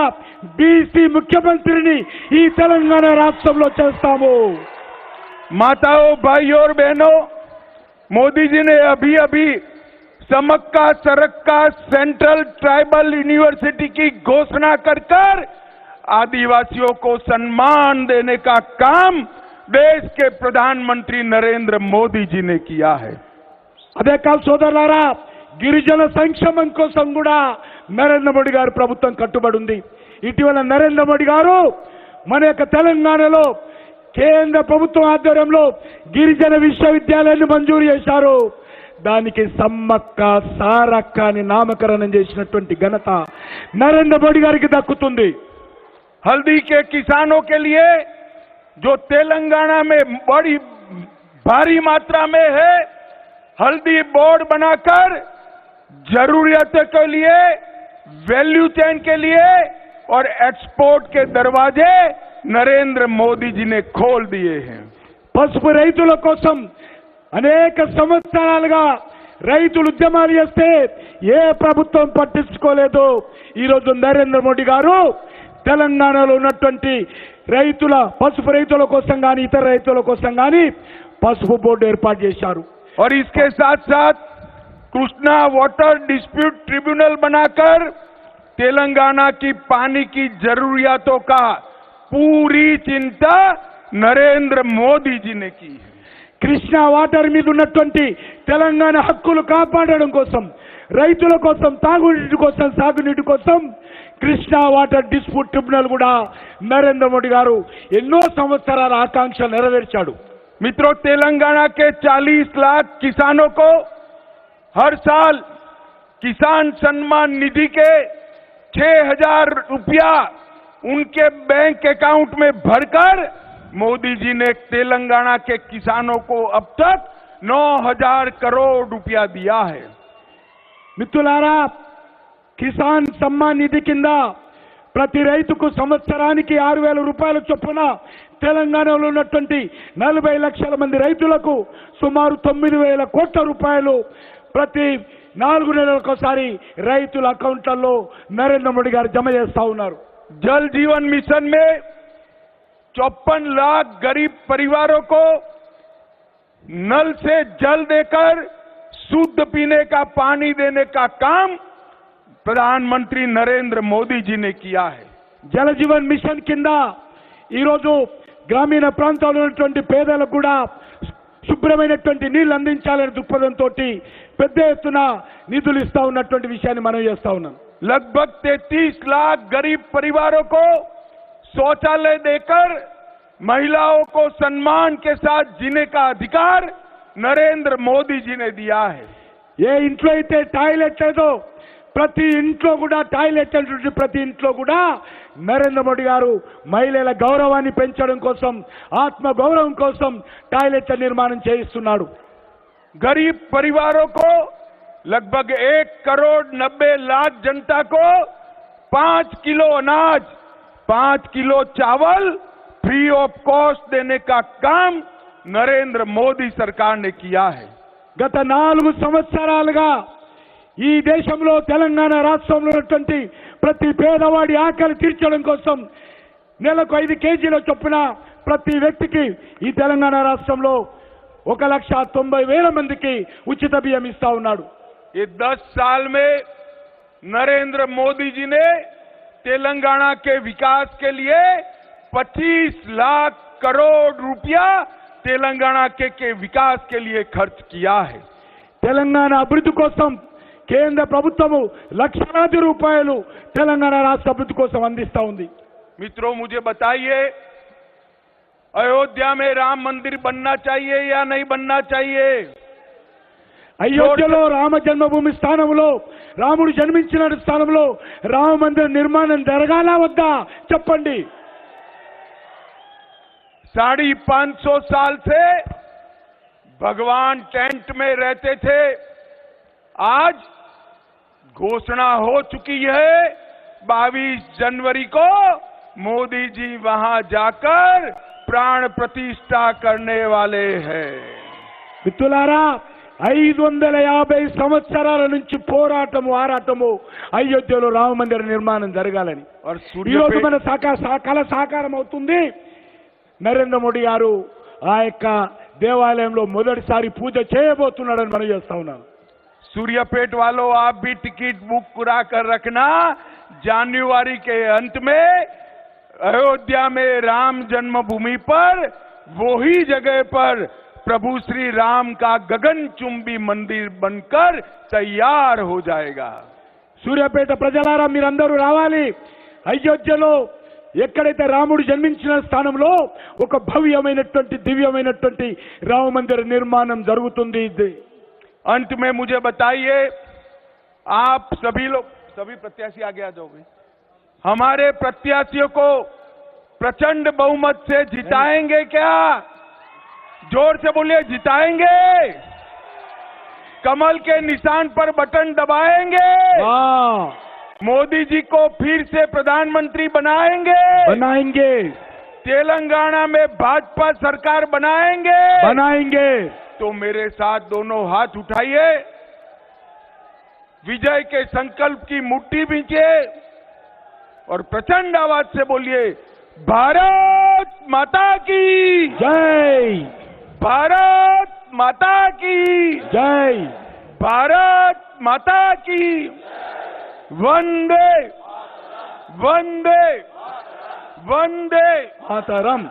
Speaker 2: బీసీ ముఖ్యమంత్రిని ఈ తెలంగాణ రాష్ట్రంలో చేస్తాము.
Speaker 3: माताओं, भाइयों और बहनों, मोदी जी ने अभी अभी समक्का सरक्का सेंट्रल ट्राइबल यूनिवर्सिटी की घोषणा कर आदिवासियों को सम्मान देने का काम देश के प्रधानमंत्री नरेंद्र मोदी जी ने किया है।
Speaker 2: అదే కాదు సోదరులారా, గిరిజన సంక్షేమం కోసం కూడా నరేంద్ర మోడీ గారి ప్రభుత్వం కట్టుబడి ఉంది. ఇటీవల నరేంద్ర మోడీ గారు మన యొక్క తెలంగాణలో కేంద్ర ప్రభుత్వం ఆధ్వర్యంలో గిరిజన విశ్వవిద్యాలయాన్ని మంజూరు చేశారు. దానికి సమ్మక్క సారక్క అని నామకరణం చేసినటువంటి ఘనత నరేంద్ర మోడీ గారికి దక్కుతుంది.
Speaker 3: हल्दी के किसानों के लिए जो तेलंगाना में बड़ी भारी मात्रा में है, हल्दी बोर्ड बनाकर जरूरियतों के लिए, वैल्यू चेन के लिए और एक्सपोर्ट के दरवाजे नरेंद्र मोदी जी ने खोल दिए हैं।
Speaker 2: పసుపు రైతుల కోసం అనేక సంవత్సరాలుగా రైతులు ఉద్యమాలు చేస్తే ఏ ప్రభుత్వం పట్టించుకోలేదు. ఈరోజు నరేంద్ర మోడీ గారు తెలంగాణలో ఉన్నటువంటి రైతుల పసుపు రైతుల కోసం కానీ ఇతర రైతుల కోసం కానీ పసుపు బోర్డు ఏర్పాటు చేశారు.
Speaker 3: और इसके साथ साथ कृष्णा वाटर डिस्प्यूट ट्रिब्यूनल बनाकर तेलंगाना की पानी की जरूरियातों का पूरी चिंता नरेंद्र मोदी जी ने की है.
Speaker 2: కృష్ణా వాటర్ మీద ఉన్నటువంటి తెలంగాణ హక్కులు కాపాడడం కోసం, రైతుల కోసం, తాగునీటి కోసం, సాగునీటి కోసం కృష్ణా వాటర్ డిస్ప్యూట్ ట్రిబ్యునల్ కూడా నరేంద్ర మోడీ గారు ఎన్నో సంవత్సరాల ఆకాంక్ష నెరవేర్చాడు.
Speaker 3: मित्रों, तेलंगाना के 40 लाख किसानों को हर साल किसान सम्मान निधि के 6,000 रुपया उनके बैंक अकाउंट में भरकर मोदी जी ने तेलंगाना के किसानों को अब तक 9,000 करोड़ रुपया दिया है.
Speaker 2: మిత్రులారా, కిసాన్ సమ్మాన్ నిధి కింద ప్రతి రైతుకు సంవత్సరానికి 6,000 రూపాయల చొప్పున తెలంగాణలో ఉన్నటువంటి 40 లక్షల మంది రైతులకు సుమారు 9,000 కోట్ల రూపాయలు ప్రతి 4 నెలలకోసారి రైతుల అకౌంట్లలో నరేంద్ర మోడీ గారు జమ చేస్తా ఉన్నారు.
Speaker 3: जल जीवन मिशन में 54 लाख गरीब परिवारों को नल से जल देकर शुद्ध पीने का पानी देने का काम प्रधानमंत्री नरेंद्र मोदी जी ने किया है.
Speaker 2: జల జీవన్ మిషన్ కింద ఈరోజు గ్రామీణ ప్రాంతాల్లో ఉన్నటువంటి పేదలకు కూడా శుభ్రమైనటువంటి నీళ్లు అందించాలనే దృక్పథంతో పెద్ద ఎత్తున నిధులు ఇస్తా ఉన్నటువంటి విషయాన్ని మనం చేస్తా ఉన్నాం.
Speaker 3: लगभग 33 लाख गरीब परिवारों को शौचालय देकर महिलाओं को सम्मान के साथ जीने का अधिकार नरेंद्र मोदी जी ने दिया है.
Speaker 2: ఏ ఇంట్లో అయితే టాయిలెట్ లేదో ప్రతి ఇంట్లో కూడా టాయిలెట్ అంటే ప్రతి ఇంట్లో కూడా నరేంద్ర మోడీ గారు మహిళల గౌరవాన్ని పెంచడం కోసం, ఆత్మ గౌరవం కోసం టాయిలెట్ల నిర్మాణం చేయిస్తున్నాడు.
Speaker 3: गरीब परिवारों को लगभग 1,90 लाख जनता को 5 किलो अनाज, 5 किलो चावल फ्री ऑफ कॉस्ट देने का काम नरेंद्र मोदी सरकार ने किया है.
Speaker 2: గత 4 సంవత్సరాలుగా ఈ దేశంలో తెలంగాణ రాష్ట్రంలో ఉన్నటువంటి ప్రతి పేదవాడి ఆకలి తీర్చడం కోసం నెలకు 5 కేజీల చొప్పున ప్రతి వ్యక్తికి ఈ తెలంగాణ రాష్ట్రంలో 1,90,000 మందికి ఉచిత బియ్యం ఇస్తా ఉన్నాడు.
Speaker 3: ये 10 साल में नरेंद्र मोदी जी ने तेलंगाना के विकास के लिए 25 लाख करोड़ रुपया तेलंगाना के विकास के लिए खर्च किया है.
Speaker 2: తెలంగాణ అభివృద్ధి కోసం కేంద్ర ప్రభుత్వము లక్షలాది రూపాయలు తెలంగాణ రాష్ట్ర అభివృద్ధి కోసం అందిస్తా ఉంది.
Speaker 3: मित्रों, मुझे बताइए, अयोध्या में राम मंदिर बनना चाहिए या नहीं बनना चाहिए?
Speaker 2: అయోధ్యలో రామ జన్మభూమి స్థానంలో, రాముడు జన్మించిన స్థానంలో రామ మందిర నిర్మాణం జరగాలా వద్దా చెప్పండి.
Speaker 3: 550 साल से भगवान टेंट में रहते थे. आज घोषणा हो चुकी है 22 जनवरी को मोदी जी वहां जाकर प्राण प्रतिष्ठा करने वाले हैं.
Speaker 2: మిత్రులారా, 550 సంవత్సరాల నుంచి పోరాటము, ఆరాటము అయోధ్యలో రామ మందిర నిర్మాణం జరగాలని. ఈ రోజు మన కళ సాకారం అవుతుంది. నరేంద్ర మోడీ గారు ఆ యొక్క దేవాలయంలో మొదటిసారి పూజ చేయబోతున్నాడని మనం చేస్తా ఉన్నాం.
Speaker 3: सूर्यापेट वालों, आप भी टिकट बुक करा कर रखना. जनवरी के अंत में अयोध्या में राम जन्मभूमि पर वही जगह पर प्रभु श्री राम का गगनचुंबी मंदिर बनकर तैयार हो जाएगा.
Speaker 2: సూర్యాపేట ప్రజలారా, మీరందరూ రావాలి. అయోధ్యలో ఎక్కడైతే రాముడు జన్మించిన స్థానంలో ఒక భవ్యమైనటువంటి దివ్యమైనటువంటి రామ మందిర నిర్మాణం జరుగుతుంది.
Speaker 3: अंत में मुझे बताइए, आप सभी लोग, सभी प्रत्याशी आगे आ जाओगे, हमारे प्रत्याशियों को प्रचंड बहुमत से जिताएंगे क्या? जोर से बोलिए, जिताएंगे? कमल के निशान पर बटन दबाएंगे? मोदी जी को फिर से प्रधानमंत्री बनाएंगे?
Speaker 2: बनाएंगे.
Speaker 3: तेलंगाना में भाजपा सरकार बनाएंगे?
Speaker 2: बनाएंगे.
Speaker 3: तो मेरे साथ दोनों हाथ उठाइए, विजय के संकल्प की मुट्ठी बींचे, और प्रचंड आवाज से बोलिए, भारत माता की
Speaker 2: जय,
Speaker 3: भारत माता की
Speaker 2: जय,
Speaker 3: भारत माता की वंदे वंदे वंदे
Speaker 2: मातरम।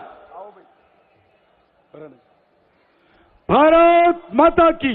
Speaker 2: भारत माता की